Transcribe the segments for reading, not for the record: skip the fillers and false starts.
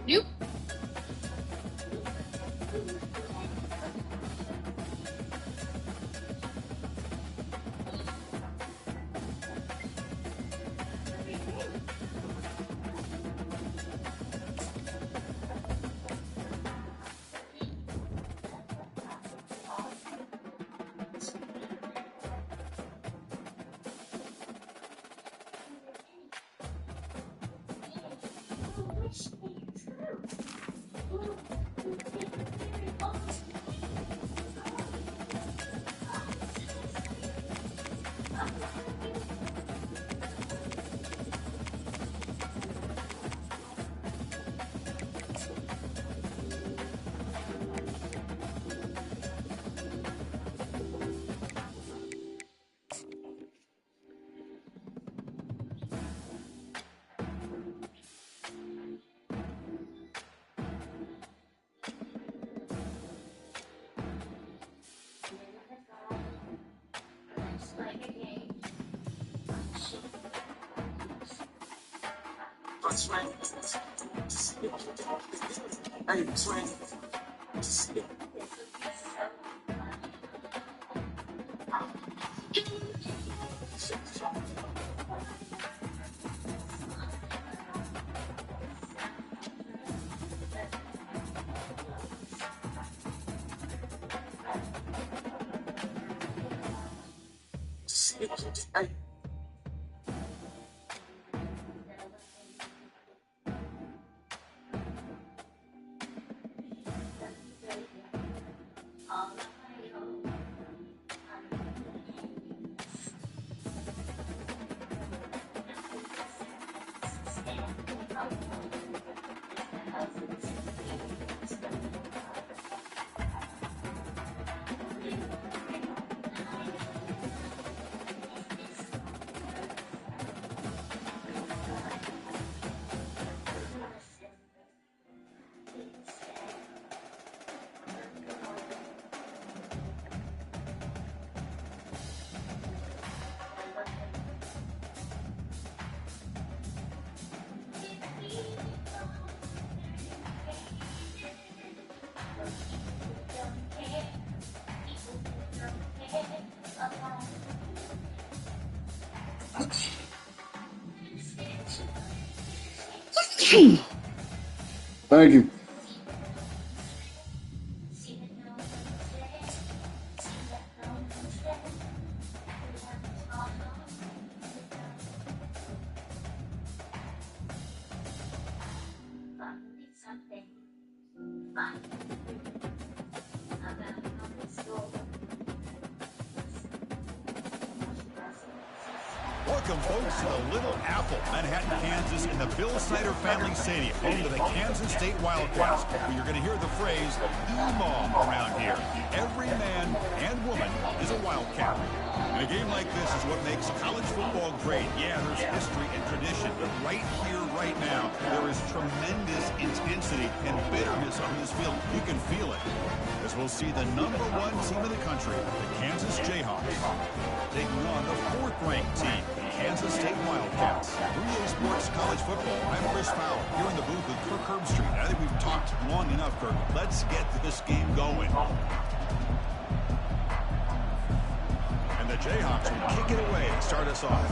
You? Thank you. Welcome, folks, to the Little Apple, Manhattan, Kansas, in the Bill Snyder Family Stadium, home to the Kansas State Wildcats. You're going to hear the phrase "E-Mom" around here. Every man and woman is a Wildcat. And a game like this is what makes college football great. Yeah, there's history and tradition, but right here, right now, there is tremendous intensity and bitterness on this field. You can feel it, as we'll see the #1 team in the country, the Kansas Jayhawks, taking on the 4th-ranked team, the Kansas State Wildcats. 3A Sports College Football. I'm Chris Fowler, here in the booth with Kirk Herbstreit. think we've talked long enough, Kirk. Let's get this game going. And the Jayhawks will kick it away and start us off.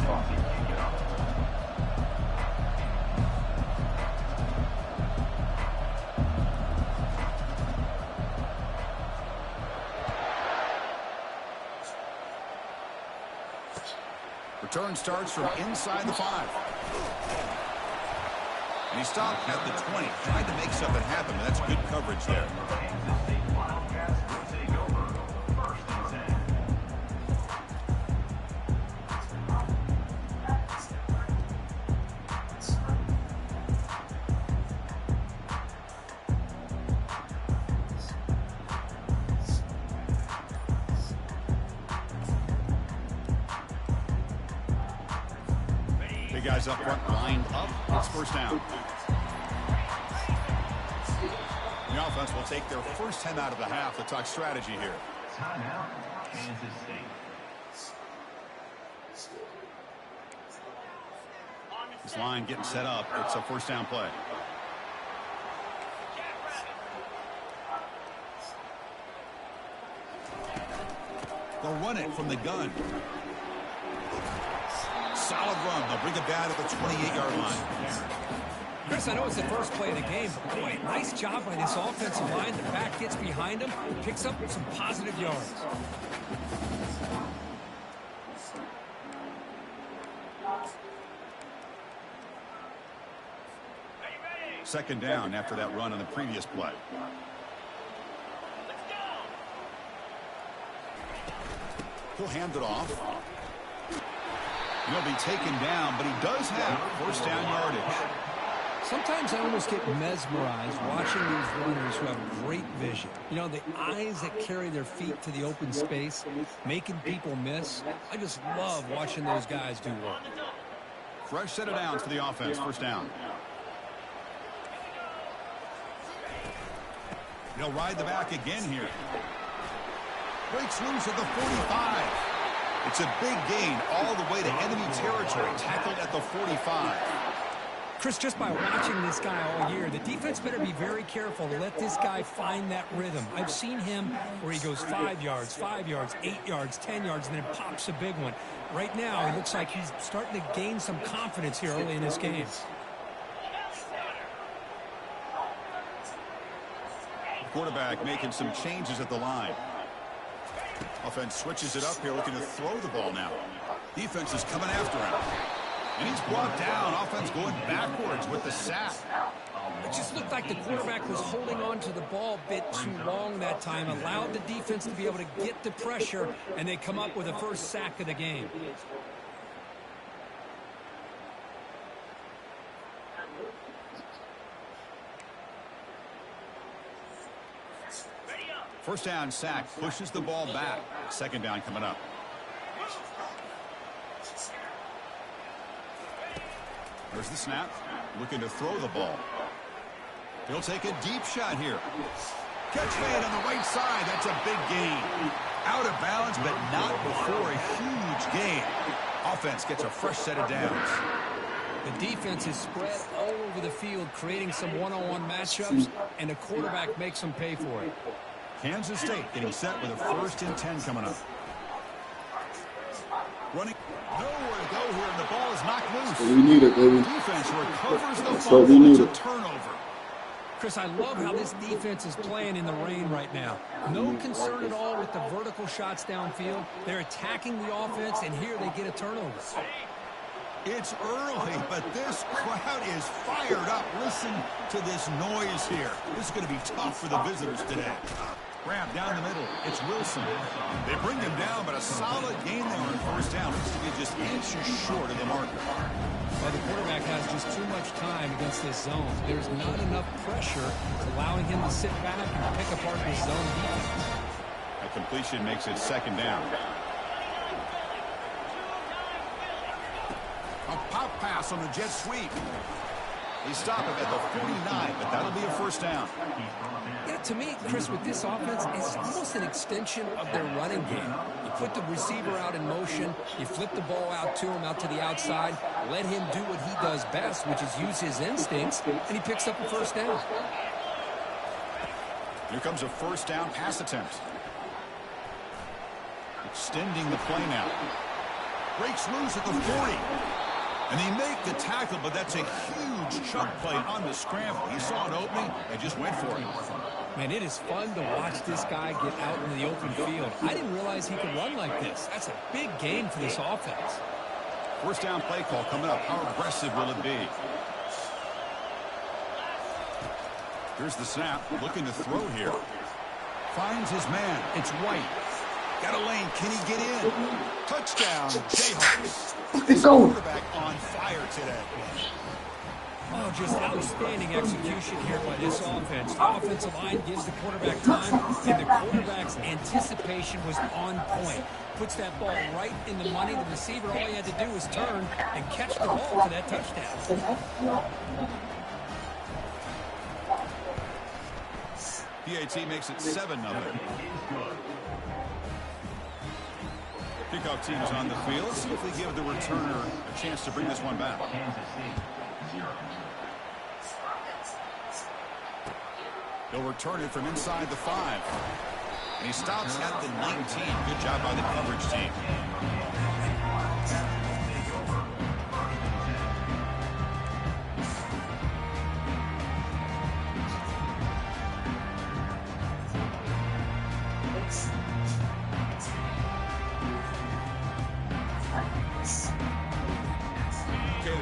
Return starts from inside the 5. And he stopped at the 20. Tried to make something happen, but that's good coverage there. Guys up front, lined up. It's first down. The offense will take their first 10 out of the half to talk strategy here. Timeout, Kansas State. This line getting set up. It's a first down play. They'll run it from the gun. Solid run. They'll bring it down at the 28-yard line. Chris, I know it's the first play of the game, but boy, nice job by this offensive line. The back gets behind him, picks up some positive yards. Second down after that run on the previous play. He'll hand it off. He'll be taken down, but he does have first down yardage. Sometimes I almost get mesmerized watching these runners who have great vision. You know, the eyes that carry their feet to the open space, making people miss. I just love watching those guys do work. Fresh set of downs for the offense, first down. He'll ride the back again here. Breaks loose at the 45. It's a big gain all the way to enemy territory, tackled at the 45. Chris, just by watching this guy all year, the defense better be very careful to let this guy find that rhythm. I've seen him where he goes 5 yards, 8 yards, 10 yards, and then pops a big one. Right now, it looks like he's starting to gain some confidence here early in this game. Quarterback making some changes at the line. Offense switches it up here, looking to throw the ball now. Defense is coming after him. And he's brought down. Offense going backwards with the sack. It just looked like the quarterback was holding on to the ball a bit too long that time, allowed the defense to be able to get the pressure, and they come up with the first sack of the game. First down sack, pushes the ball back. Second down coming up. There's the snap. Looking to throw the ball. He'll take a deep shot here. Catch made on the right side. That's a big gain. Out of bounds, but not before a huge gain. Offense gets a fresh set of downs. The defense is spread all over the field, creating some one-on-one matchups, and the quarterback makes them pay for it. Kansas State getting set with a 1st and 10 coming up. Running nowhere to go here, and the ball is knocked loose. We need it, baby. Defense recovers the fumble. It's a turnover. Chris, I love how this defense is playing in the rain right now. No concern at all with the vertical shots downfield. They're attacking the offense, and here they get a turnover. It's early, but this crowd is fired up. Listen to this noise here. This is going to be tough for the visitors today. Grab down the middle. It's Wilson. They bring him down, but a solid gain there on first down. Looks to be just inches short of the marker. Well, the quarterback has just too much time against this zone. There's not enough pressure allowing him to sit back and pick apart this zone defense. A completion makes it second down. A pop pass on the jet sweep. They stop him at the 49, but that'll be a first down. Yeah, to me, Chris, with this offense, it's almost an extension of their running game. You put the receiver out in motion, you flip the ball out to him, out to the outside, let him do what he does best, which is use his instincts, and he picks up a first down. Here comes a first down pass attempt. Extending the play now. Breaks loose at the 40. And they make the tackle, but that's a huge chunk play on the scramble. He saw an opening and just went for it. Man, it is fun to watch this guy get out in the open field. I didn't realize he could run like this. That's a big gain for this offense. First down play call coming up. How aggressive will it be? Here's the snap. Looking to throw here. Finds his man. It's White. Got a lane. Can he get in? Touchdown, Jayhawks. Quarterback on fire today. Oh, just outstanding execution here by this offense. The offensive line gives the quarterback time, and the quarterback's anticipation was on point. Puts that ball right in the money. The receiver, all he had to do was turn and catch the ball for that touchdown. PAT makes it 7-0. Kickoff teams on the field. See if they give the returner a chance to bring this one back. They'll return it from inside the 5. And he stops at the 19. Good job by the coverage team.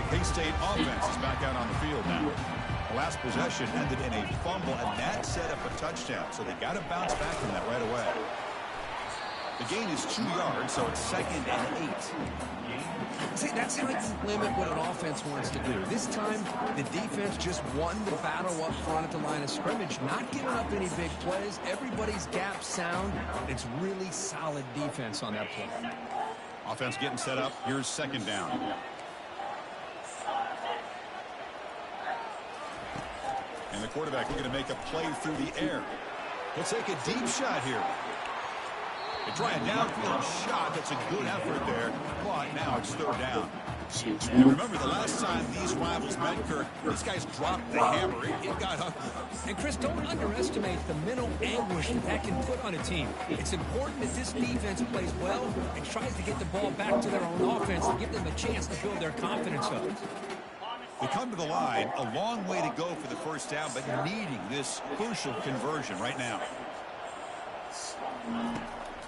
K-State offense is back out on the field now. The last possession ended in a fumble, and that set up a touchdown. So they got to bounce back from that right away. The gain is 2 yards, so it's 2nd and 8. See, that's how you limit what an offense wants to do. This time, the defense just won the battle up front at the line of scrimmage, not giving up any big plays. Everybody's gap sound. It's really solid defense on that play. Offense getting set up. Here's 2nd down. And the quarterback looking to make a play through the air. He'll take a deep shot here. They try a downfield shot. That's a good effort there. But now it's 3rd down. And remember, the last time these rivals met, Kirk, these guys dropped the hammer. It got ugly. And, Chris, don't underestimate the mental anguish that can put on a team. It's important that this defense plays well and tries to get the ball back to their own offense to give them a chance to build their confidence up. They come to the line, a long way to go for the first down, but needing this crucial conversion right now.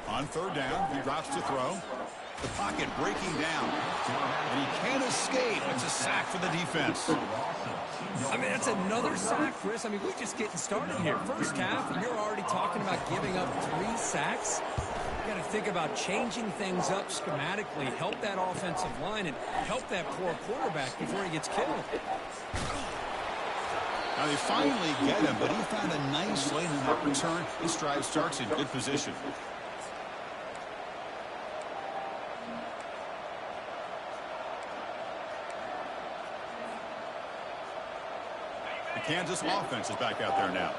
On 3rd down, he drops to throw. The pocket breaking down. And he can't escape. It's a sack for the defense. I mean, that's another sack, Chris. I mean, we're just getting started here. First half, and you're already talking about giving up 3 sacks. You got to think about changing things up schematically, help that offensive line, and help that poor quarterback before he gets killed. Now they finally get him, but he found a nice lane in that return. This drive starts in good position. The Kansas offense is back out there now.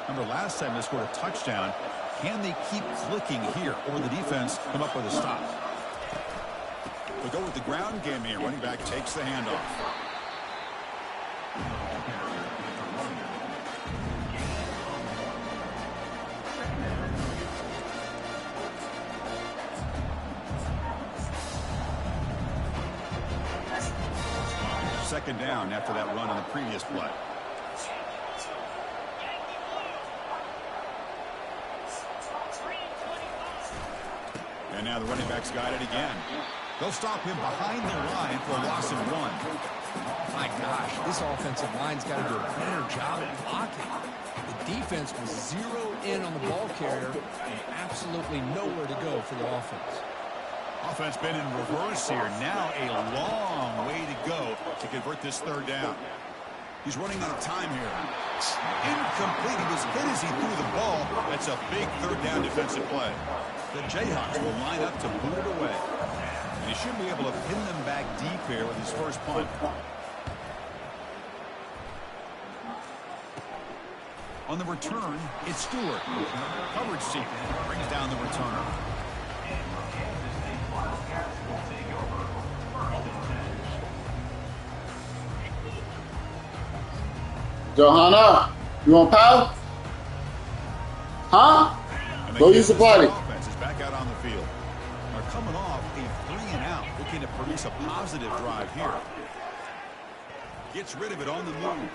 Remember, last time they scored a touchdown. Can they keep clicking here, or will the defense come up with a stop? They'll go with the ground game here. Running back takes the handoff. Second down after that run on the previous play. And now the running back's got it again. They'll stop him behind the line for a loss of 1. My gosh, this offensive line's got to do a better job at blocking. The defense was zeroed in on the ball carrier and absolutely nowhere to go for the offense. Offense been in reverse here. Now a long way to go to convert this 3rd down. He's running out of time here. Incomplete. He was hit as he threw the ball. That's a big 3rd down defensive play. The Jayhawks will line up to boot it away. And he should be able to pin them back deep here with his first punt. On the return, it's Stewart. Coverage team brings down the returner. Johanna, you want power? Huh? And the Go use the Kansas City party. offense is back out on the field. They're coming off a 3-and-out, looking to produce a positive drive here. Gets rid of it on the move.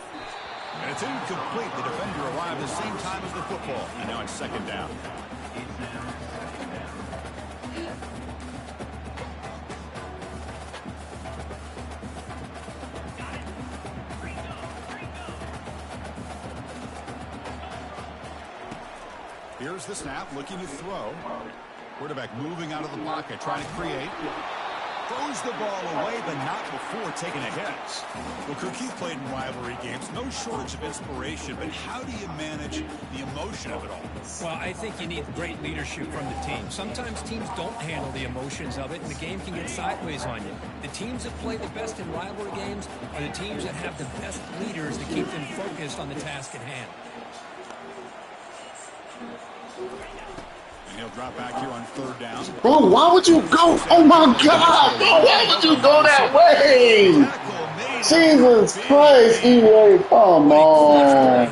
And it's incomplete. The defender arrived the same time as the football. And now it's second down. Here's the snap, looking to throw. Quarterback moving out of the pocket, trying to create. Throws the ball away, but not before taking a hit. Well, Cook, you've played in rivalry games. No shortage of inspiration, but how do you manage the emotion of it all? Well, I think you need great leadership from the team. Sometimes teams don't handle the emotions of it, and the game can get sideways on you. The teams that play the best in rivalry games are the teams that have the best leaders to keep them focused on the task at hand. And he'll drop back here on third down. Bro, why would you go? Oh my God, bro, why would you go that way? Jesus Christ, EA, come on.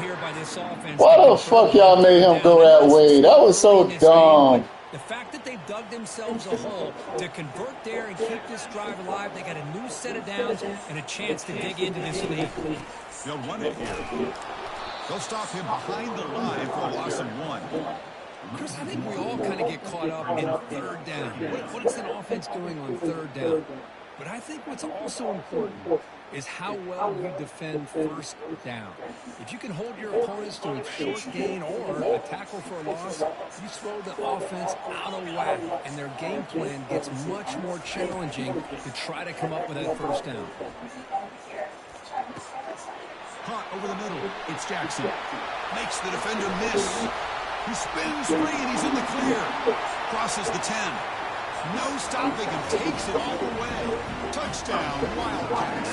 Why the fuck y'all made him go that way? That was so dumb. The fact that they've dug themselves a hole to convert there and keep this drive alive, they got a new set of downs and a chance to dig into this lead. They'll run it here. They'll stop him behind the line for a loss of 1. Chris, I think we all kind of get caught up in third down. What is an offense doing on third down? But I think what's also important is how well you defend first down. If you can hold your opponents to a short gain or a tackle for a loss, you throw the offense out of whack, and their game plan gets much more challenging to try to come up with that first down. Caught over the middle. It's Jackson. Makes the defender miss. He spins free, and he's in the clear. Crosses the 10. No stopping him. Takes it all the way. Touchdown, Wildcats.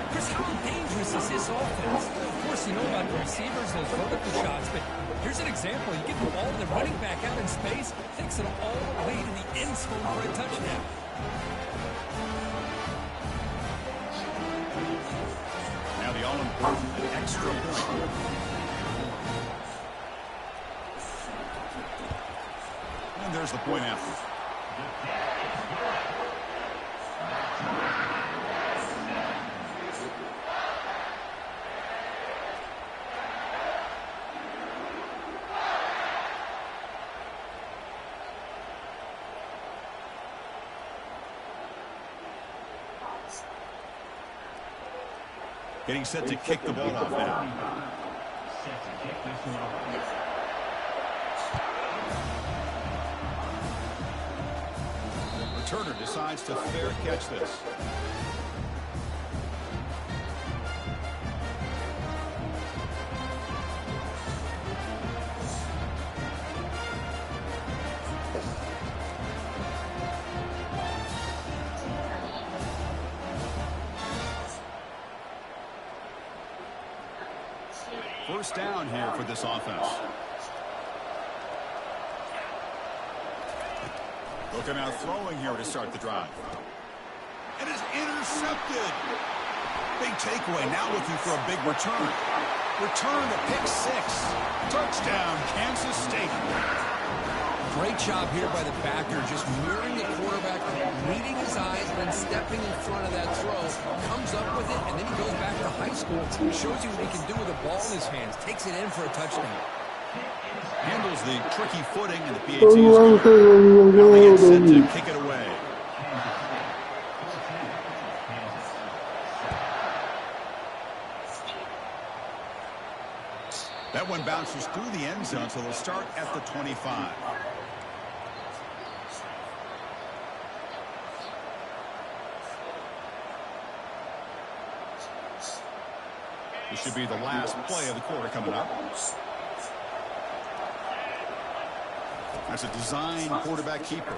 Chris, how dangerous is this offense? Of course, you know about the receivers, those vertical shots, but here's an example. You get the ball to the running back out in space, takes it all the way to the end zone for a touchdown. Now the all-important extra point. And there's the point after. Getting set to kick the ball off now. Returner decides to fair catch this. First down here for this offense. Looking out throwing here to start the drive. And it's intercepted. Big takeaway. Now looking for a big return. Return to pick 6. Touchdown, Kansas State. Great job here by the backer, just mirroring the quarterback, reading his eyes, and then stepping in front of that throw. Comes up with it, and then he goes back to high school. Shows you what he can do with the ball in his hands. Takes it in for a touchdown. Handles the tricky footing, and the PAT is good. Now they get set to kick it away. That one bounces through the end zone, so they'll start at the 25. This should be the last play of the quarter coming up. That's a design quarterback keeper.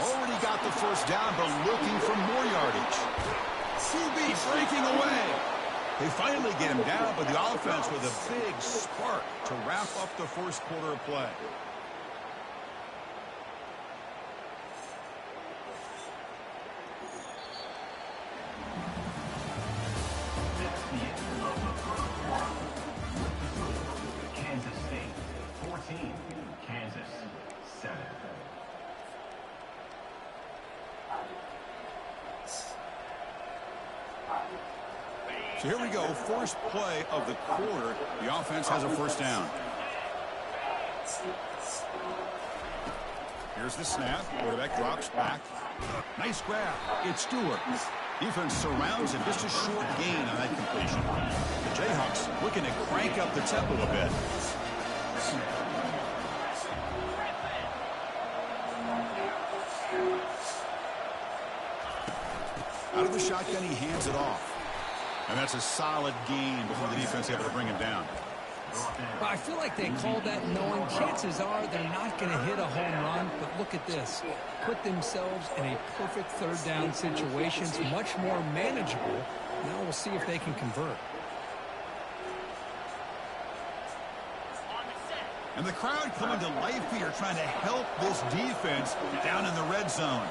Already got the first down, but looking for more yardage. QB breaking away. They finally get him down, but the offense with a big spark to wrap up the first quarter of play. Kansas State 14, Kansas 7. So here we go, first play of the quarter. The offense has a first down. Here's the snap. Quarterback drops back. Nice grab. It's Stewart. Defense surrounds him. Just a short gain on that completion. The Jayhawks looking to crank up the tempo a bit. Out of the shotgun, he hands it off. And that's a solid gain before the defense able to bring him down. Well, I feel like they called that knowing chances are they're not going to hit a home run. But look at this. Put themselves in a perfect third down situation. It's much more manageable. Now we'll see if they can convert. And the crowd coming to life here, trying to help this defense down in the red zone.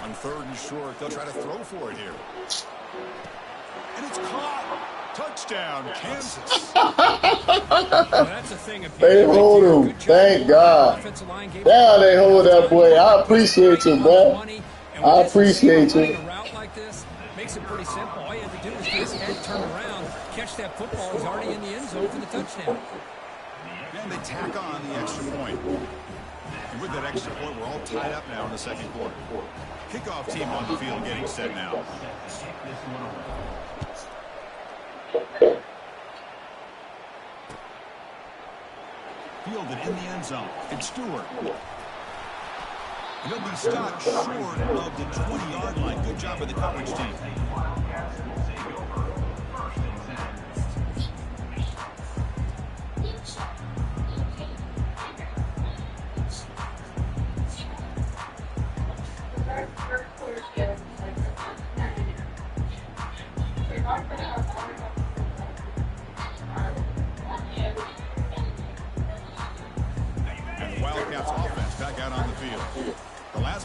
On third and short, they'll try to throw for it here. And it's caught. Touchdown, Kansas. Well, that's the thing. They hold him. Thank God. Now they hold that boy. I appreciate you, bro. I appreciate you. A route like this makes it pretty simple. All you have to do is get his head turned around, catch that football. He's already in the end zone for the touchdown. And they tack on the extra point. And with that extra point, we're all tied up now in the second quarter. Kickoff team on the field getting set now. Fielded in the end zone. It's Stewart. And he'll be stopped short of the 20-yard line. Good job by the coverage team.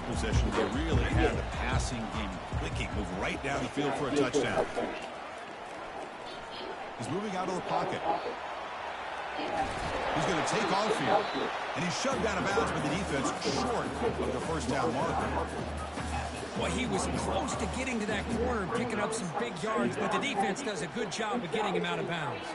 Possession, they really had the passing game clicking, move right down the field for a touchdown. He's moving out of the pocket. He's going to take off here, and he's shoved out of bounds by the defense short of the first down marker. Well, he was close to getting to that corner and picking up some big yards, but the defense does a good job of getting him out of bounds.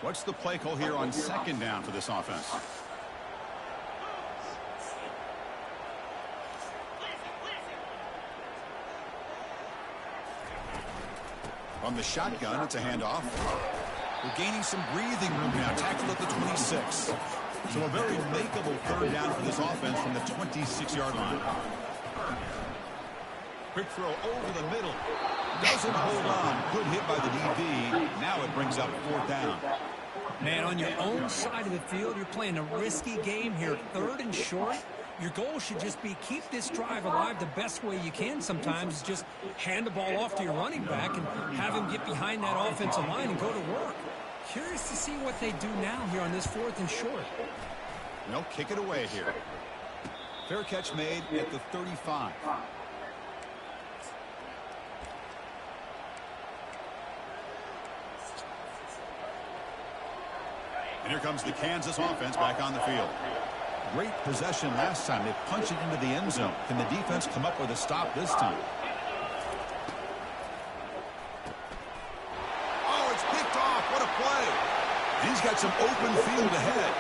What's the play call here on second down for this offense? On the shotgun, it's a handoff. We're gaining some breathing room now. Tackled at the 26. So a very makeable third down for this offense from the 26-yard line. Quick throw over the middle. Doesn't hold on. Good hit by the DB. Now it brings up fourth down. Man, on your own side of the field, you're playing a risky game here. Third and short. Your goal should just be keep this drive alive the best way you can sometimes. Is just hand the ball off to your running back and have him get behind that offensive line and go to work. Curious to see what they do now here on this fourth and short. They'll kick it away here. Fair catch made at the 35. And here comes the Kansas offense back on the field. Great possession last time. They punched it into the end zone. Can the defense come up with a stop this time? Oh, it's picked off. What a play. And he's got some open field ahead.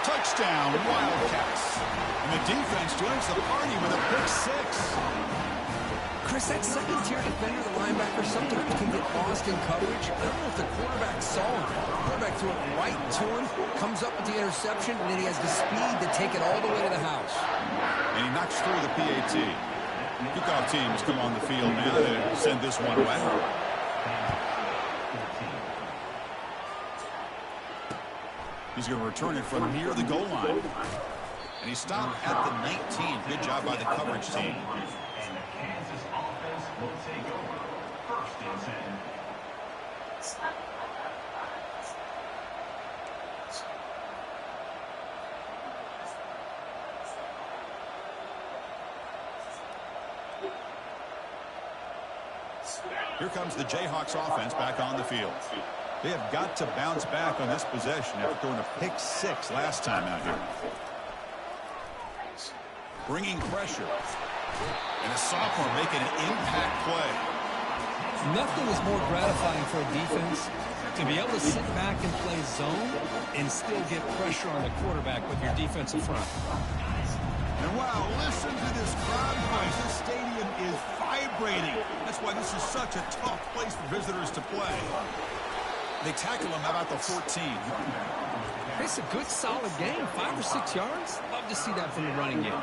Touchdown, Wildcats. And the defense joins the party with a pick six. Chris, that second-tier defender, the linebacker, sometimes can get lost in coverage. I don't know if the quarterback saw him. The quarterback threw it right to him, comes up with the interception, and then he has the speed to take it all the way to the house. And he knocks through the PAT. Kickoff teams come on the field now to send this one away. He's going to return it from near the goal line. And he stopped at the 19. Good job by the coverage team. Will take over. First and 10. Here comes the Jayhawks offense back on the field. They have got to bounce back on this possession after throwing a pick 6 last time out here. Bringing pressure. And a sophomore making an impact play. Nothing is more gratifying for a defense to be able to sit back and play zone and still get pressure on the quarterback with your defensive front. And wow, listen to this crowd noise. This stadium is vibrating. That's why this is such a tough place for visitors to play. They tackle him about the 14. It's a good, solid game. 5 or 6 yards. Love to see that from the running game.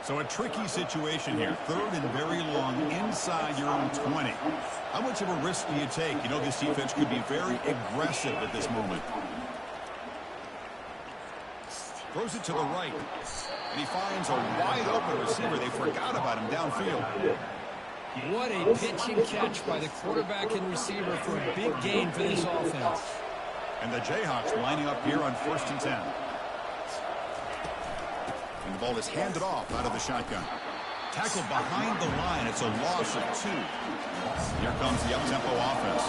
So a tricky situation here. 3rd and very long inside your own 20. How much of a risk do you take? You know, this defense could be very aggressive at this moment. Throws it to the right. And he finds a wide open receiver. They forgot about him downfield. What a pitch and catch by the quarterback and receiver for a big gain for this offense. And the Jayhawks lining up here on 1st and 10. And the ball is handed off out of the shotgun. Tackled behind the line. It's a loss of 2. Here comes the up-tempo offense.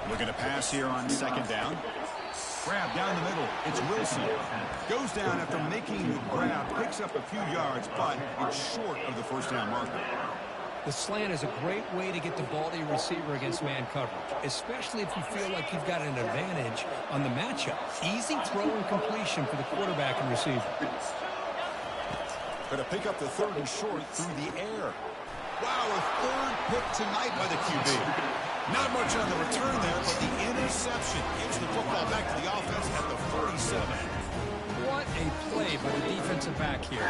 Looking to pass here on 2nd down. Grab down the middle. It's Wilson. Goes down after making the grab. Picks up a few yards, but it's short of the 1st down marker. The slant is a great way to get the ball to your receiver against man coverage, especially if you feel like you've got an advantage on the matchup. Easy throw and completion for the quarterback and receiver. Going to pick up the 3rd and short through the air. Wow, a 3rd pick tonight by the QB. Not much on the return there, but the interception gives the football back to the offense at the 47. What a play by the defensive back here.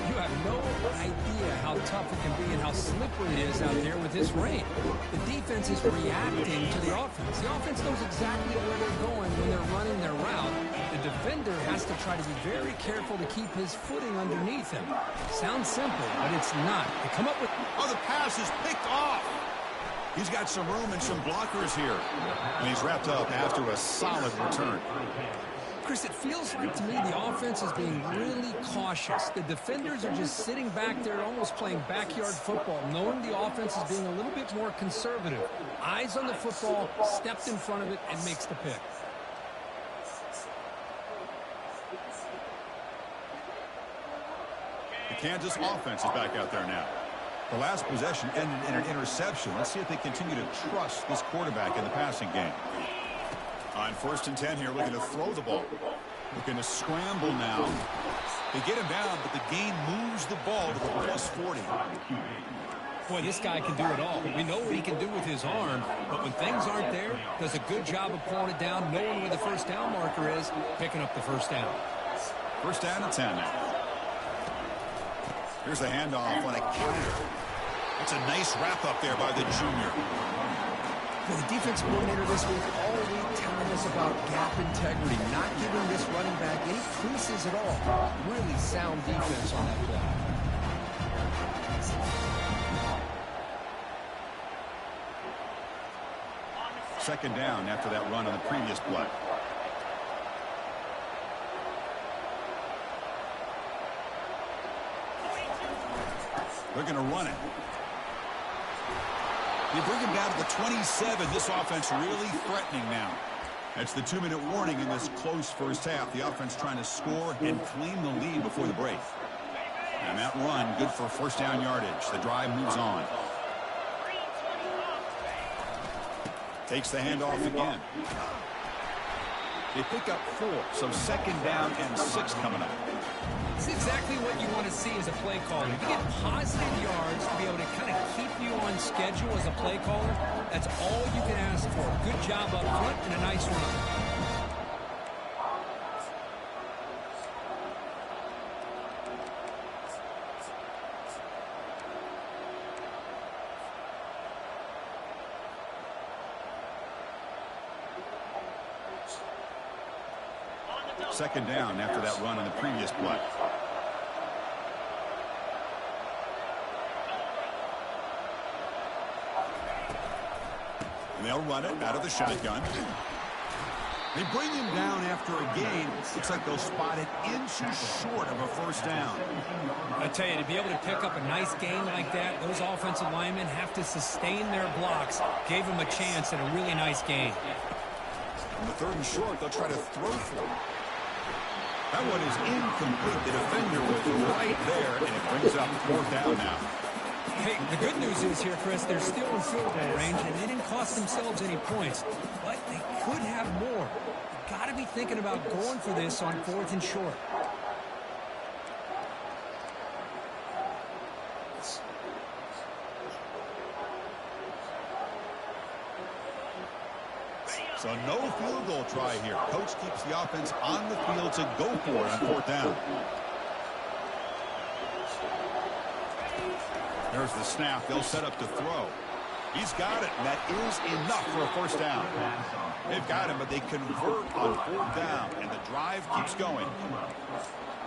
You have no idea how tough it can be and how slippery it is out there with this rain. The defense is reacting to the offense. The offense knows exactly where they're going when they're running their route. The defender has to try to be very careful to keep his footing underneath him. Sounds simple, but it's not. They come up with... Oh, the pass is picked off. He's got some room and some blockers here. And he's wrapped up after a solid return. Chris, it feels like to me the offense is being really cautious. The defenders are just sitting back there almost playing backyard football, knowing the offense is being a little bit more conservative. Eyes on the football, stepped in front of it, and makes the pick. The Kansas offense is back out there now. The last possession ended in an interception. Let's see if they continue to trust this quarterback in the passing game. On 1st and 10 here, looking to throw the ball. Looking to scramble now. They get him down, but the gain moves the ball to the +40. Boy, this guy can do it all. We know what he can do with his arm, but when things aren't there, does a good job of pulling it down, knowing where the 1st down marker is, picking up the 1st down. 1st down and 10 now. Here's the handoff on a counter. That's a nice wrap up there by the junior. Well, the defense coordinator this week all week telling us about gap integrity, not giving this running back any creases at all. Really sound defense on that play. Second down after that run on the previous play. They're going to run it. They bring him down to the 27. This offense really threatening now. That's the 2-minute warning in this close 1st half. The offense trying to score and claim the lead before the break. And that run, good for 1st down yardage. The drive moves on. Takes the handoff again. They pick up 4, so 2nd down and 6 coming up. It's exactly what you want to see as a play caller. You get positive yards to be able to kind of keep you on schedule as a play caller. That's all you can ask for. Good job up front and a nice run. Second down after that run on the previous play. And they'll run it out of the shotgun. They bring him down after a gain. Looks like they'll spot it inches short of a first down. I tell you, to be able to pick up a nice gain like that, those offensive linemen have to sustain their blocks. Gave them a chance at a really nice gain. On the 3rd and short, they'll try to throw for it. That one is incomplete. The defender was right there, and it brings up 4th down now. Hey, the good news is here, Chris, they're still in field goal range, and they didn't cost themselves any points, but they could have more. You've got to be thinking about going for this on 4th and short. So no field goal try here. Coach keeps the offense on the field to go for it on 4th down. There's the snap. They'll set up to throw. He's got it. And that is enough for a first down. They've got him, but they convert on 4th down, and the drive keeps going.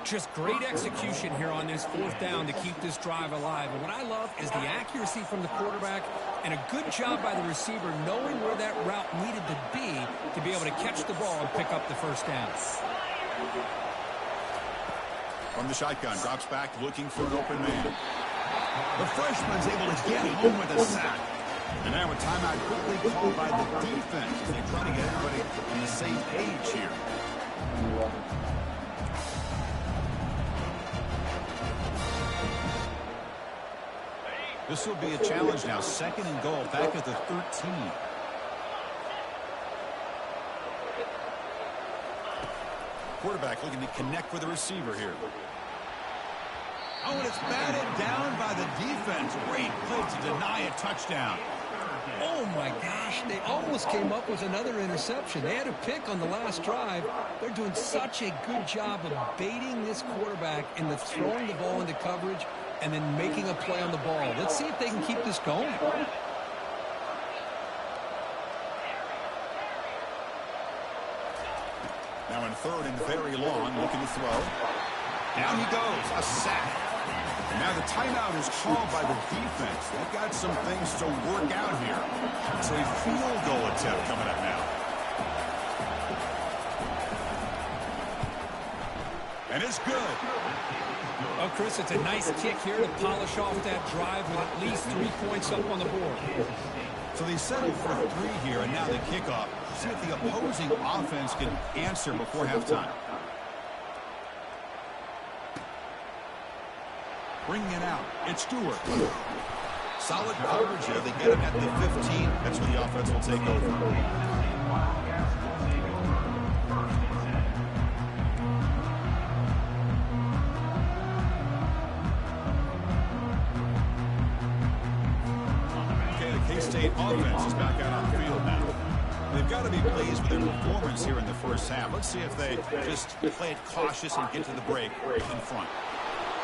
Just great execution here on this 4th down to keep this drive alive. And what I love is the accuracy from the quarterback and a good job by the receiver knowing where that route needed to be able to catch the ball and pick up the first down. From the shotgun, drops back looking for an open man. The freshman's able to get home with a sack. And now a timeout quickly called by the defense as they try to get everybody on the same page here. This will be a challenge now. 2nd and goal, back at the 13. Quarterback looking to connect with the receiver here. Oh, and it's batted down by the defense. Great play to deny a touchdown. Oh, my gosh. They almost came up with another interception. They had a pick on the last drive. They're doing such a good job of baiting this quarterback into throwing the ball into coverage and then making a play on the ball. Let's see if they can keep this going. Now in 3rd and very long, looking to throw. Down he goes, a sack. And now the timeout is called by the defense. They've got some things to work out here. So a field goal attempt coming up now. And it's good. Oh, Chris, it's a nice kick here to polish off that drive with at least 3 points up on the board. So they settled for 3 here, and now the kickoff. See if the opposing offense can answer before halftime. Bringing it out, it's Stewart. Solid coverage here. They get him at the 15. That's where the offense will take over. K-State offense is back out on the field now. They've got to be pleased with their performance here in the first half. Let's see if they just play it cautious and get to the break in front.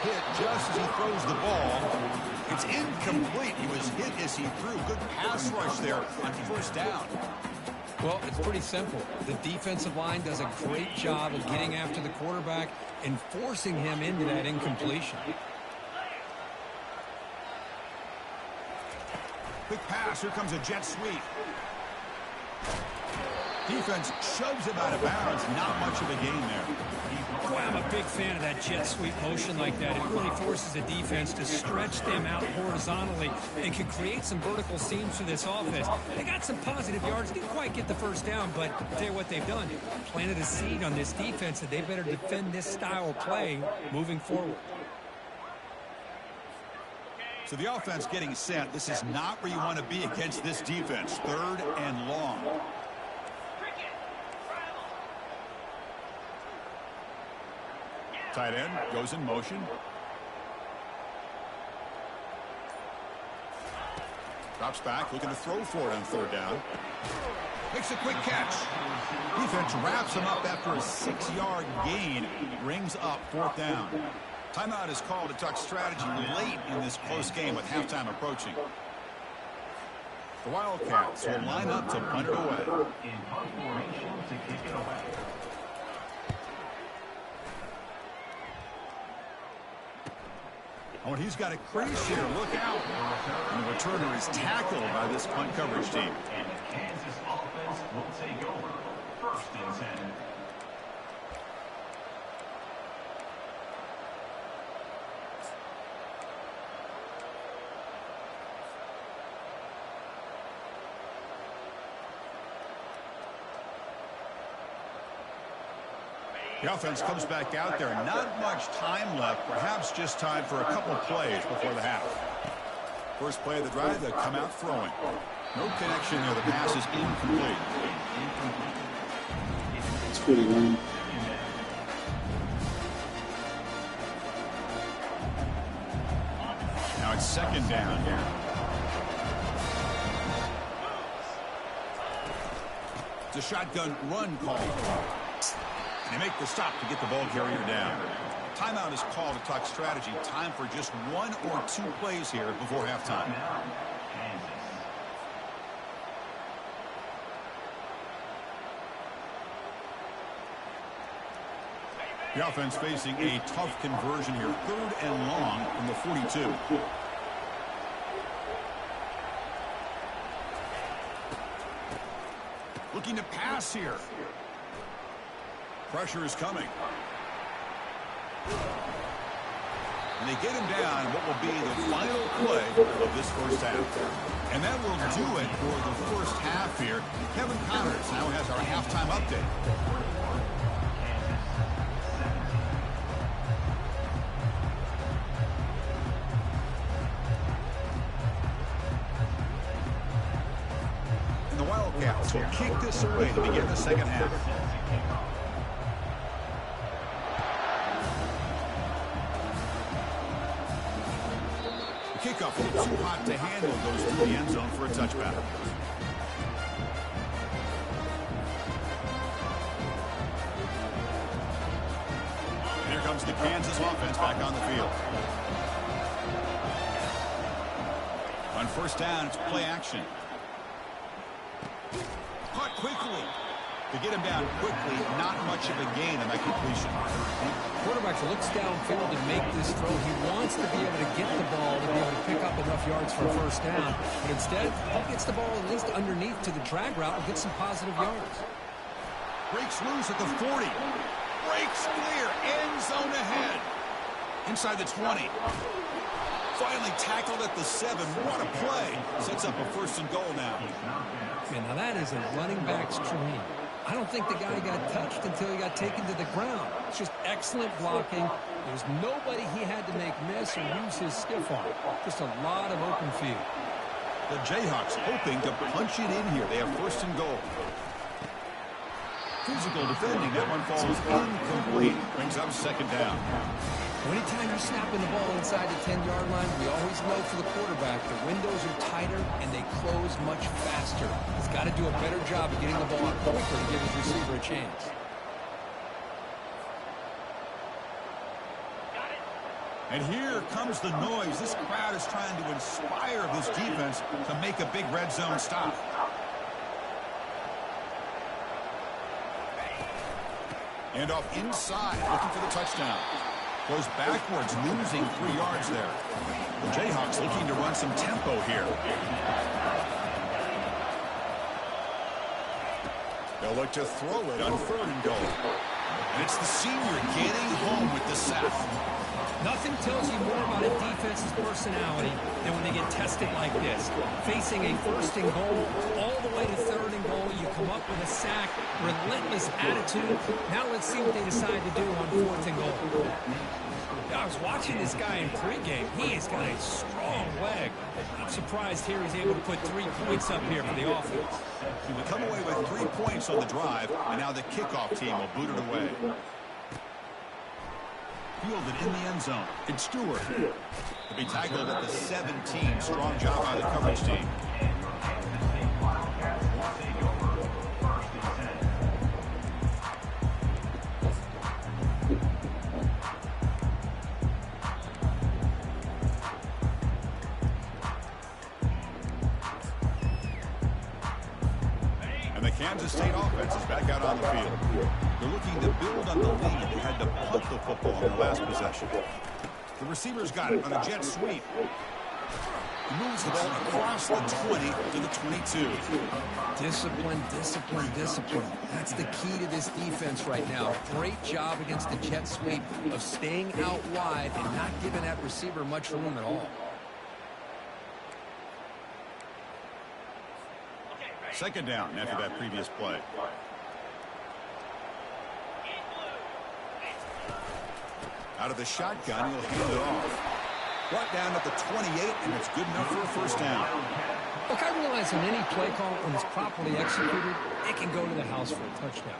Hit just as he throws the ball. It's incomplete. He was hit as he threw. Good pass rush there on first down. Well, it's pretty simple. The defensive line does a great job of getting after the quarterback and forcing him into that incompletion. Quick pass. Here comes a jet sweep. Defense shoves him out of bounds. Not much of a gain there. Boy, I'm a big fan of that jet sweep motion like that. It really forces the defense to stretch them out horizontally and can create some vertical seams for this offense. They got some positive yards. Didn't quite get the first down, but I'll tell you what they've done. Planted a seed on this defense that they better defend this style of play moving forward. So the offense getting set. This is not where you want to be against this defense. 3rd and long. Tight end goes in motion. Drops back, looking to throw for it on 3rd down. Makes a quick catch. Defense wraps him up after a 6-yard gain. Brings up 4th down. Timeout is called to talk strategy late in this close game with halftime approaching. The Wildcats will line up to punt it away. In punt formation to kick it away. Oh, and he's got a crease here. Look out. And the returner is tackled by this punt coverage team. And the Kansas offense will take over. 1st and 10. The offense comes back out there. Not much time left. Perhaps just time for a couple plays before the half. First play of the drive, they come out throwing. No connection there. The pass is incomplete. It's pretty good. Now it's 2nd down here. It's a shotgun run call. They make the stop to get the ball carrier down. Timeout is called to talk strategy. Time for just 1 or 2 plays here before halftime. The offense facing a tough conversion here. 3rd and long from the 42. Looking to pass here. Pressure is coming. And they get him down what will be the final play of this first half. And that will do it for the first half here. Kevin Connors now has our halftime update. And the Wildcats will kick this away to begin the second half. Kickoff a little too hot to handle, goes to the end zone for a touchback. And here comes the Kansas offense back on the field. On 1st down, it's play action. Caught quickly. To get him down quickly, not much of a gain on that completion. Quarterback looks downfield to make this throw. He wants to be able to get the ball to be able to pick up enough yards for a 1st down. But instead, he gets the ball at least underneath to the drag route and gets some positive yards. Breaks loose at the 40. Breaks clear. End zone ahead. Inside the 20. Finally tackled at the 7. What a play. Sets up a 1st and goal now. Man, now that is a running back's dream. I don't think the guy got touched until he got taken to the ground. It's just excellent blocking. There's nobody he had to make miss or use his stiff arm. Just a lot of open field. The Jayhawks hoping to punch it in here. They have 1st and goal. Physical defending. That one falls incomplete. Brings up 2nd down. Anytime you're snapping the ball inside the 10-yard line, we always know for the quarterback the windows are tighter and they close much faster. He's got to do a better job of getting the ball out quicker to give his receiver a chance. And here comes the noise. This crowd is trying to inspire this defense to make a big red zone stop. And off inside, looking for the touchdown. Goes backwards, losing 3 yards there. The Jayhawks looking to run some tempo here. They'll look to throw it on 3rd and goal. And it's the senior getting home with the sack. Nothing tells you more about a defense's personality than when they get tested like this. Facing a 1st and goal, all the way to 3rd and goal, you come up with a sack, relentless attitude. Now let's see what they decide to do on 4th and goal. I was watching this guy in pregame. He has got a strong leg. I'm surprised here he's able to put 3 points up here for the offense. He will come away with 3 points on the drive, and now the kickoff team will boot it away. Fielded in the end zone. It's Stewart. To be tackled at the 17. Strong job by the coverage team. And the Kansas State offense is back out on the field. They're looking to build on the lead. They had to punt the football in the last possession. The receiver's got it on a jet sweep. He moves the ball across the 20 to the 22. Discipline, discipline, discipline. That's the key to this defense right now. Great job against the jet sweep of staying out wide and not giving that receiver much room at all. Second down after that previous play. Out of the shotgun, he'll hand it off. Brought down at the 28, and it's good enough for a first down. Look, I realize in any play call, when it's properly executed, it can go to the house for a touchdown.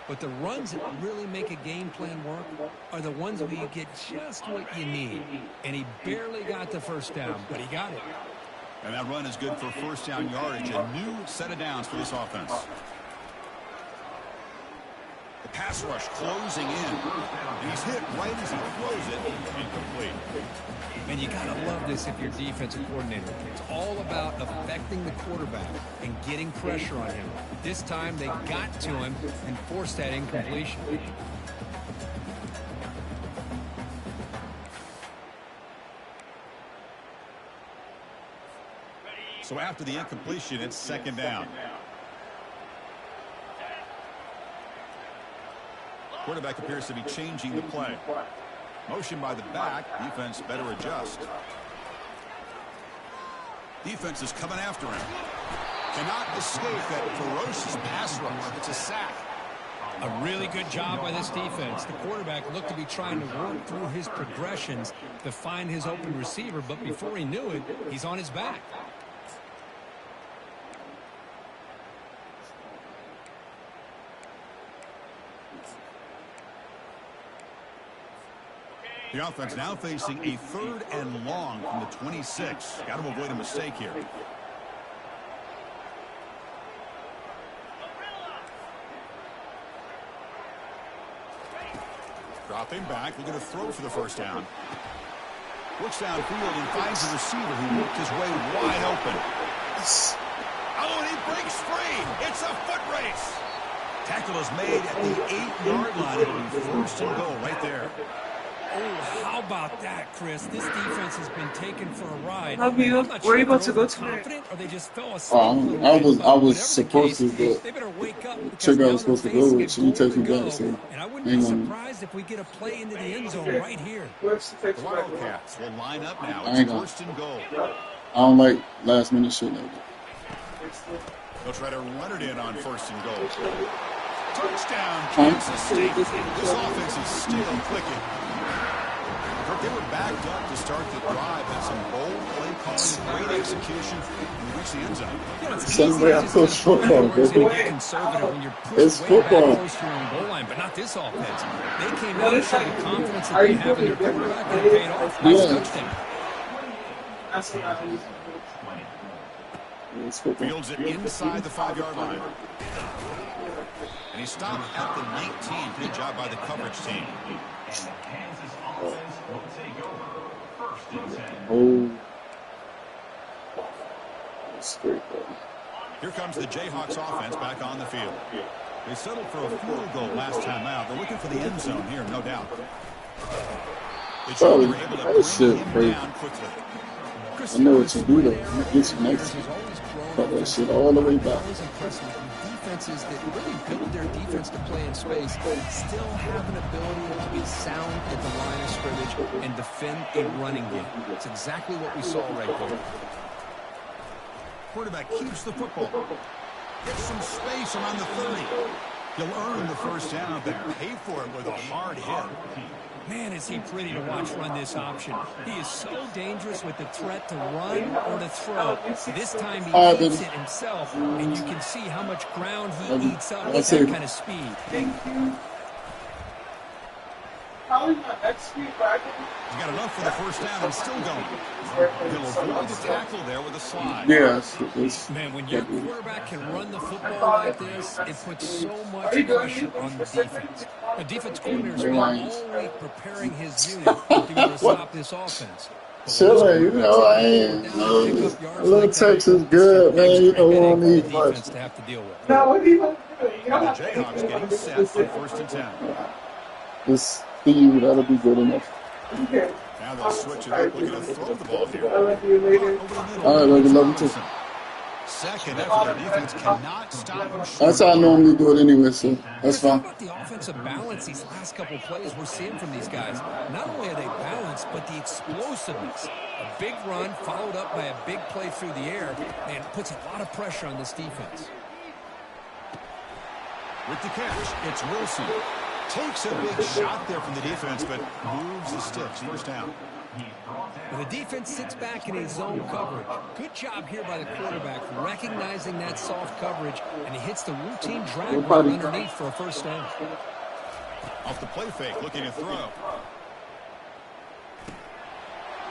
But the runs that really make a game plan work are the ones where you get just what you need. And he barely got the first down, but he got it. And that run is good for first down yardage. A new set of downs for this offense. The pass rush closing in. And he's hit right as he throws it. Incomplete. And you got to love this if you're defensive coordinator. It's all about affecting the quarterback and getting pressure on him. This time they got to him and forced that incompletion. So after the incompletion, it's second down. Quarterback appears to be changing the play. Motion by the back. Defense better adjust. Defense is coming after him. Cannot escape that ferocious pass rush. It's a sack. A really good job by this defense. The quarterback looked to be trying to work through his progressions to find his open receiver, but before he knew it, he's on his back. The offense now facing a 3rd and long from the 26. Got to avoid a mistake here. Dropping back, looking to throw for the first down. Looks downfield and finds the receiver who worked his way wide open. Oh, and he breaks free. It's a foot race. Tackle is made at the 8-yard line. It'll be first and goal right there. Oh, how about that, Chris? This defense has been taken for a ride. Have you were able to go to confident, or they just fell asleep? I was supposed to, but they better wake up. check I was supposed to go with, so you take me back. So and I wouldn't be surprised if we get a play into the end zone right here. The Wildcats will line up now. It's first and goal. I don't like last minute shit like that. They'll try to run it in on first and goal. Touchdown, Kansas State. This offense is still clicking. They were backed up to start the drive. Had some bold play calling, great execution, and reached the end zone. Sunday I coach football, baby. It's football. Goal line, but not this offense. They came out and showed the confidence that they have in their quarterback and it paid off. Nice touchdown. Fields it inside the 5-yard line. And he stopped at the 19. Good job by the coverage team. And the Kansas offense will take over. First and 10. Oh. That's great, buddy. Here comes the Jayhawks offense back on the field. They settled for a field goal last time out. They're looking for the end zone here, no doubt. They were able to bring him down quickly. I know what you do, though. It's next. Cut that shit all the way back. Defenses that really build their defense to play in space still have an ability to be sound at the line of scrimmage and defend a running game. It's exactly what we saw right there. Quarterback keeps the football. Gets some space around the 30. He'll earn the first down there. Pay for it with a hard hit. Man, is he pretty to watch run this option. He is so dangerous with the threat to run or to throw. This time he eats it himself, and you can see how much ground he eats up with that kind of speed. Thank you. Probably my next speed back. He's got enough for the first down and still going. He'll avoid the tackle there with a slide. Yes. Man, when your quarterback can run the football like this, it puts so much pressure on the defense. The defense coordinator's been all week preparing his unit to be able to stop this offense. Chile, you know, I ain't a little Texas good, man. You know, we don't need much. To have to deal with. Now, what do you want to do? The Jayhawks getting set for first and 10. This for you, that'll be good enough. Okay. Now they'll switch it up, looking to throw the ball here. I'll let you later. All right, baby, love you too. Second effort, their defense cannot stop him short. That's how I normally do it anyway, so that's How fine. about the offensive balance these last couple of plays we're seeing from these guys? Not only are they balanced, but the explosiveness. A big run followed up by a big play through the air, and it puts a lot of pressure on this defense. With the catch, it's Wilson. Takes a big shot there from the defense, but moves the sticks. First down. The defense sits back in his zone coverage. Good job here by the quarterback recognizing that soft coverage, and he hits the routine drag route underneath for a first down. Off the play fake, looking to throw.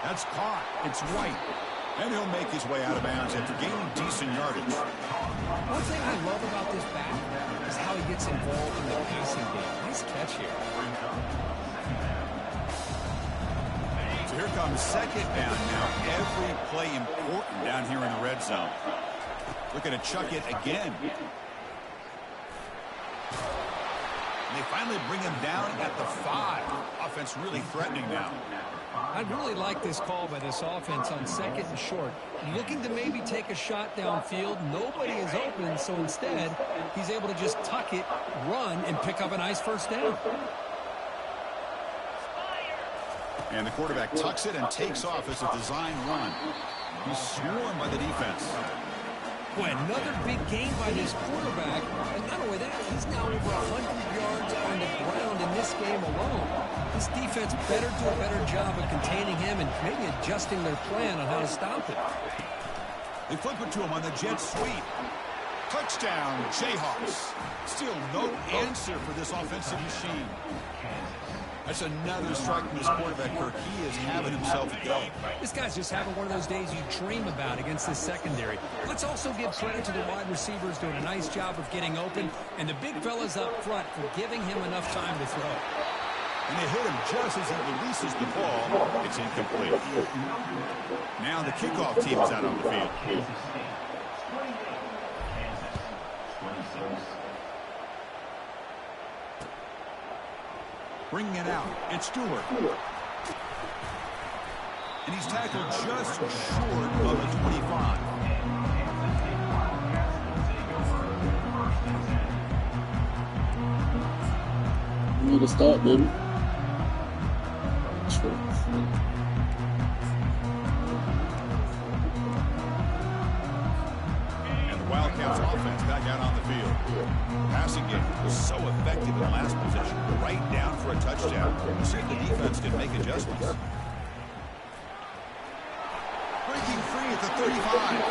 That's caught. It's White. And he'll make his way out of bounds after gaining decent yardage. One thing I love about this back is how he gets involved in the passing game. Nice catch here. So here comes second down now. Every play important down here in the red zone. Looking to chuck it again. And they finally bring him down at the 5. Offense really threatening now. I really like this call by this offense on second and short. Looking to maybe take a shot downfield. Nobody is open, so instead, he's able to just tuck it, run, and pick up a nice first down. And the quarterback tucks it and takes off as a design run. He's swarmed by the defense. Boy, another big game by this quarterback. And not only that, he's now over 100 yards on the ground in this game alone. This defense better do a better job of containing him and maybe adjusting their plan on how to stop him. They flip it to him on the jet sweep. Touchdown, Jayhawks. Still no answer for this offensive machine. That's another strike from this quarterback, Kirk. He is having himself a day. This guy's just having one of those days you dream about against this secondary. Let's also give credit to the wide receivers doing a nice job of getting open, and the big fellas up front for giving him enough time to throw. And they hit him just as he releases the ball. It's incomplete. Now the kickoff team is out on the field. Bringing it out, it's Stewart. And he's tackled just short of the 25. You need to start, baby. And the Wildcats offense back out on the field. Passing game was so effective in the last possession. Right down for a touchdown. We'll see if the defense can make adjustments. Breaking free at the 35.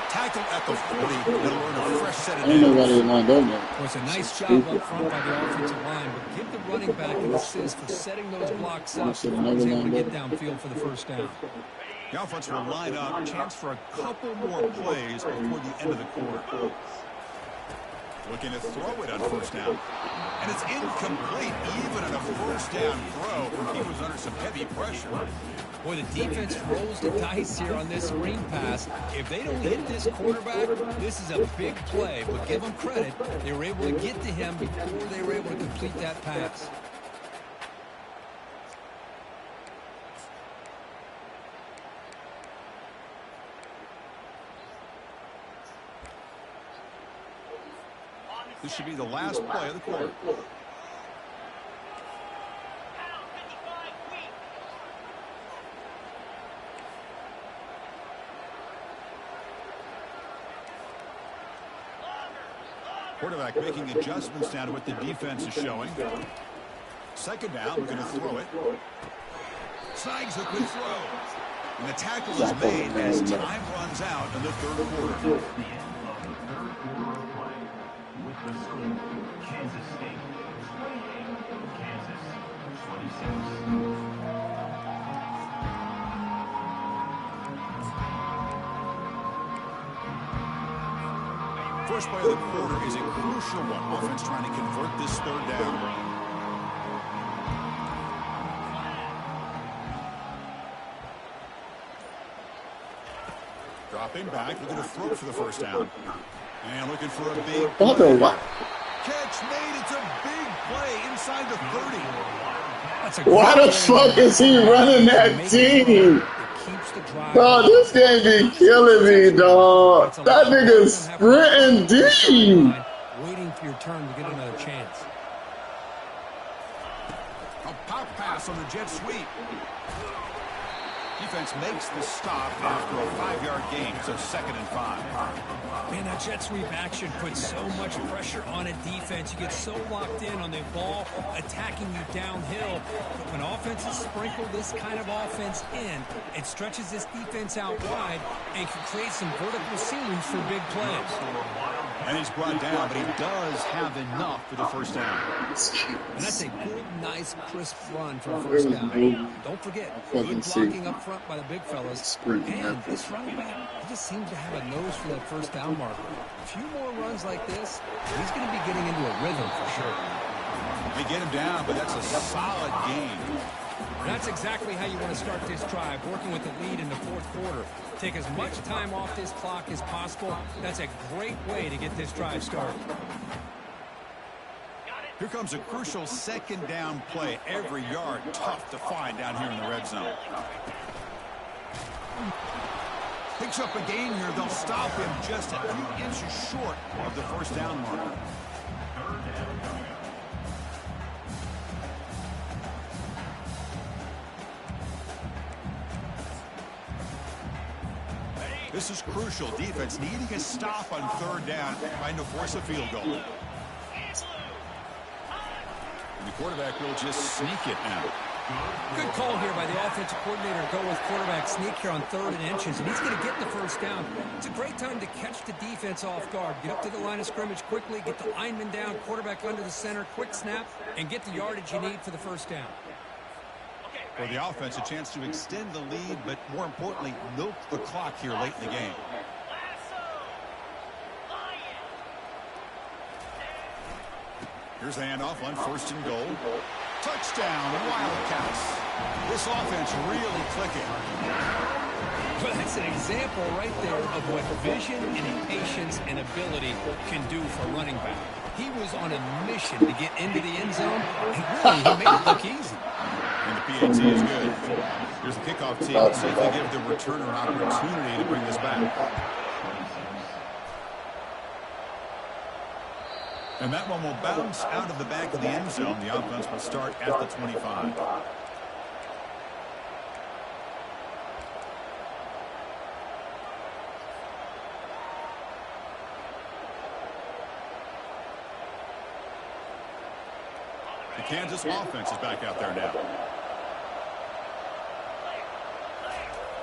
Tackled at the 40. They'll earn a fresh set of Ain't nobody downs. lined up there. It was a nice job up front by the offensive line, but give the running back an assist for setting those blocks up so he was able to get downfield for the first down. The offense will line up. Chance for a couple more plays before the end of the quarter. Looking to throw it on first down. And it's incomplete. Even on a first down throw, he was under some heavy pressure. Boy, the defense rolls the dice here on this screen pass. If they don't hit this quarterback, this is a big play. But give them credit. They were able to get to him before they were able to complete that pass. This should be the last play of the quarter. Quarterback making adjustments down to what the defense is showing. Second down, we're going to throw it. Snags a good throw. And the tackle is made as time runs out in the third quarter. Kansas State 28, Kansas 26. First play of the quarter is a crucial one. Offense trying to convert this third down. Dropping back, looking to throw for the first down. And looking for a big play. catch made. It's a big play inside the 30. That's a Why the fuck is he running that team? Dog, this game be killing me, dog. That nigga's sprinting deep. Waiting for your turn to get another chance. A pop pass on the jet sweep. Defense makes the stop after a 5-yard gain, so 2nd and 5. Man, that jet sweep action puts so much pressure on a defense. You get so locked in on the ball attacking you downhill. But when offenses sprinkle this kind of offense in, it stretches this defense out wide and can create some vertical seams for big plays. And he's brought down, but he does have enough for the first down. And that's a good, nice, crisp run for a first down. Don't forget, good blocking up front by the big fellas. And this running back, he just seems to have a nose for that first down marker. A few more runs like this, he's going to be getting into a rhythm for sure. They get him down, but that's a solid gain. That's exactly how you want to start this drive, working with the lead in the 4th quarter. Take as much time off this clock as possible. That's a great way to get this drive started. Here comes a crucial 2nd down play. Every yard tough to find down here in the red zone. Picks up a gain here. They'll stop him just a few inches short of the first down marker. This is crucial. Defense needing a stop on 3rd down, trying to force a field goal. And the quarterback will just sneak it now. Good call here by the offensive coordinator to go with quarterback sneak here on 3rd and inches, and he's going to get the first down. It's a great time to catch the defense off guard. Get up to the line of scrimmage quickly, get the lineman down, quarterback under the center, quick snap, and get the yardage you need for the first down. For the offense, a chance to extend the lead, but more importantly, milk the clock here late in the game. Here's the handoff on 1st and goal. Touchdown, Wildcats. This offense really clicking. Well, that's an example right there of what vision and patience and ability can do for a running back. He was on a mission to get into the end zone, and really, he made it look easy. And the PAT is good. Here's the kickoff team. Let's see if they give the returner an opportunity to bring this back. And that one will bounce out of the back of the end zone. The offense will start at the 25. The Kansas offense is back out there now.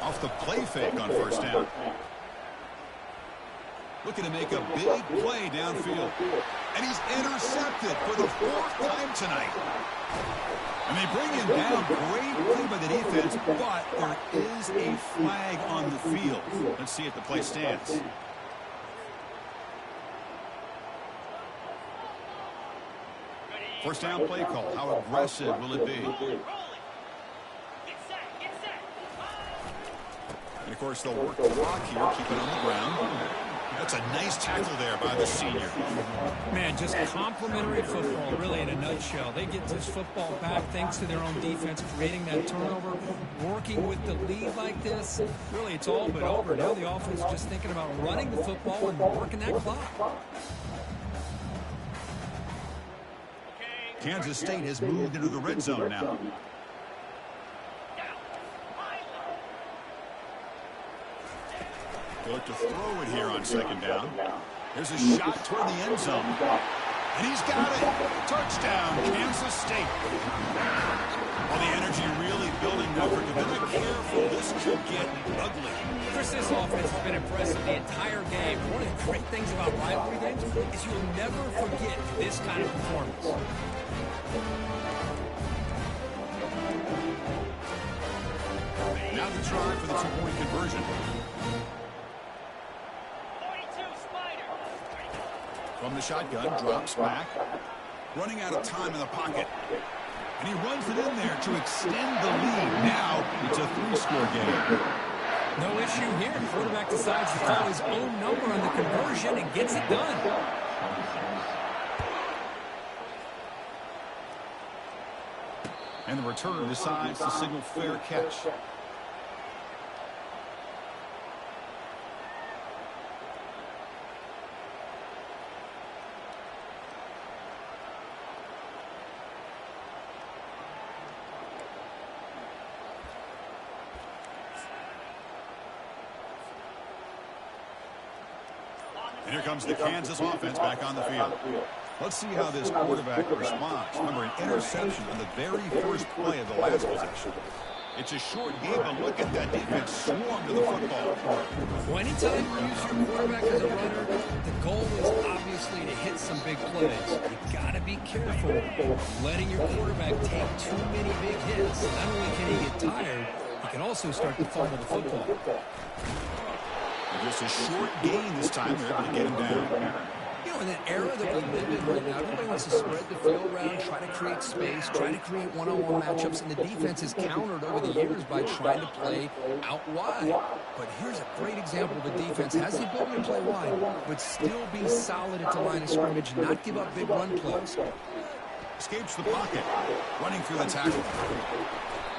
Off the play fake on 1st down. Looking to make a big play downfield. And he's intercepted for the 4th time tonight. And they bring him down. Great play by the defense, but there is a flag on the field. Let's see if the play stands. First down play call. How aggressive will it be? And, of course, they'll work the clock here, keep it on the ground. That's a nice tackle there by the senior. Man, just complimentary football, really, in a nutshell. They get this football back thanks to their own defense, creating that turnover, working with the lead like this. Really, it's all but over. Now the offense is just thinking about running the football and working that clock. Kansas State has moved into the red zone now. They look to throw it here on 2nd down. There's a shot toward the end zone. And he's got it. Touchdown, Kansas State. Well, the energy really building up. If they're not careful, this could get ugly. Chris, this offense has been impressive the entire game. One of the great things about rivalry games is you'll never forget this kind of performance. Now the try for the 2-point conversion. From the shotgun, drops back. Running out of time in the pocket. And he runs it in there to extend the lead. Now it's a 3-score game. No issue here. The quarterback decides to call his own number on the conversion and gets it done. And the returner decides to signal fair catch. And here comes the Kansas offense back on the field. Let's see how this quarterback responds. Remember, an interception on the very first play of the last possession. It's a short game, but look at that defense swarm to the football. Well, anytime you use your quarterback as a runner, the goal is obviously to hit some big plays. You got to be careful letting your quarterback take too many big hits. Not only can he get tired, he can also start to fumble the football. Just a short gain this time. They're able to get him down. You know, in that era that we live in right now, everybody wants to spread the field around, try to create space, try to create one-on-one matchups, and the defense has countered over the years by trying to play out wide. But here's a great example of a defense has the ability to play wide, but still be solid at the line of scrimmage and not give up big run plays. Escapes the pocket, running through the tackle.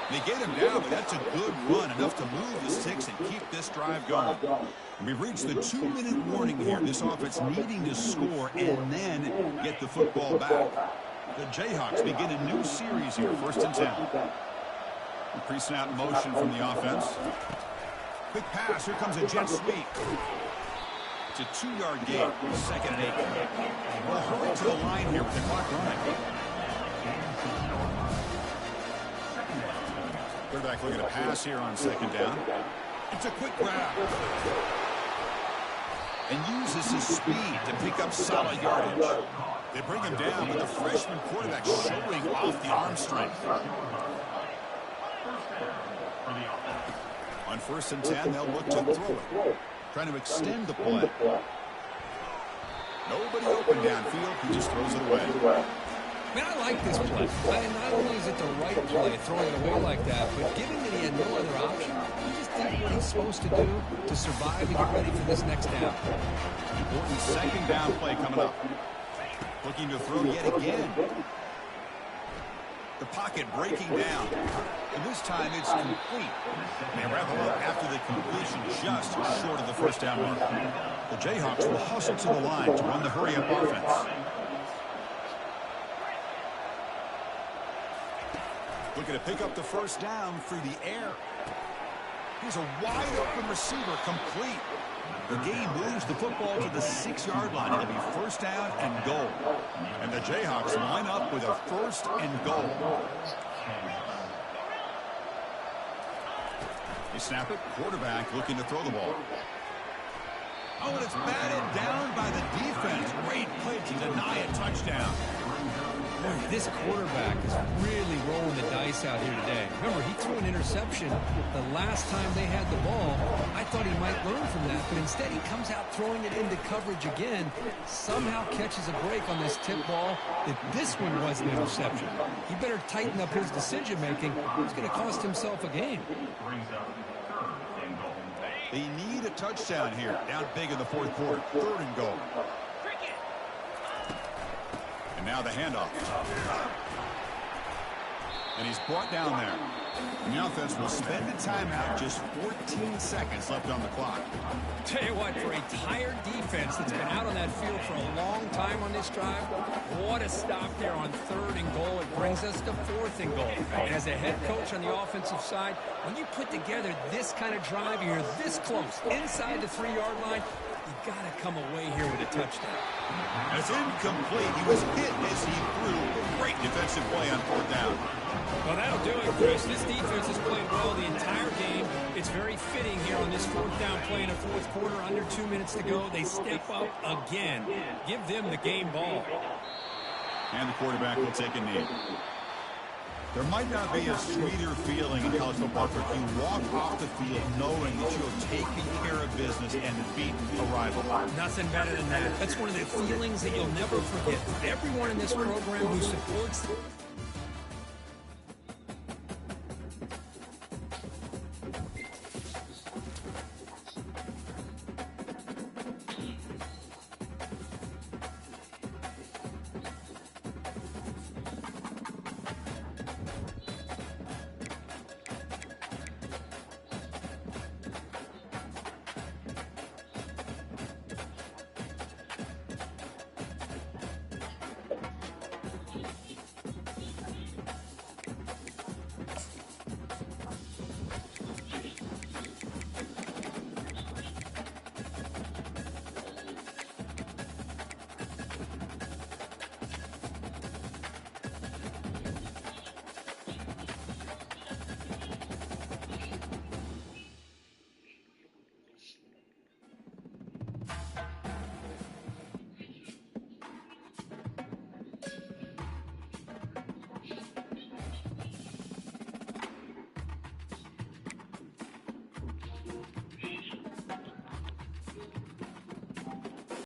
They get him down, but that's a good run, enough to move the sticks and keep this drive going. We've reached the 2-minute warning here. This offense needing to score and then get the football back. The Jayhawks begin a new series here, 1st and 10. Pre-snap motion from the offense. Quick pass. Here comes a jet sweep. It's a 2-yard gain. 2nd and 8. We'll hurry to the line here with the clock running. Quarterback looking to pass here on 2nd down. It's a quick grab. And uses his speed to pick up solid yardage. They bring him down, but the freshman quarterback showing off the arm strength. On 1st and 10, they'll look to throw it. Trying to extend the play. Nobody open downfield. He just throws it away. Man, I like this play. Not only is it the right play, throwing it away like that, but given that he had no other option, he just did what he's supposed to do to survive and get ready for this next down. Important 2nd down play coming up. Looking to throw yet again. The pocket breaking down. And this time it's complete. They wrap it up after the completion just short of the 1st down mark. The Jayhawks will hustle to the line to run the hurry-up offense. Looking to pick up the 1st down through the air. Here's a wide-open receiver, complete. The game moves the football to the 6-yard line. It'll be 1st down and goal. And the Jayhawks line up with a 1st and goal. They snap it. Quarterback looking to throw the ball. Oh, and it's batted down by the defense. Great play to deny a touchdown. Boy, this quarterback is really rolling the dice out here today. Remember, he threw an interception the last time they had the ball. I thought he might learn from that, but instead he comes out throwing it into coverage again, somehow catches a break on this tip ball that this one was an interception. He better tighten up his decision-making. He's going to cost himself a game. They need a touchdown here. Down big in the 4th quarter. 3rd and goal. And now the handoff. And he's brought down there. And the offense will spend a timeout. Just 14 seconds left on the clock. Tell you what, for a tired defense that's been out on that field for a long time on this drive, what a stop there on 3rd and goal. It brings us to 4th and goal. And as a head coach on the offensive side, when you put together this kind of drive, you're this close, inside the 3-yard line, you got to come away here with a touchdown. It's incomplete. He was hit as he threw. Great defensive play on 4th down. Well, that'll do it, Chris. This defense has played well the entire game. It's very fitting here on this 4th down play in the 4th quarter. Under 2 minutes to go. They step up again. Give them the game ball. And the quarterback will take a knee. There might not be a sweeter feeling in college football if you walk off the field knowing that you have taken care of business and beaten a rival. Nothing better than that. That's one of the feelings that you'll never forget. Everyone in this program who supports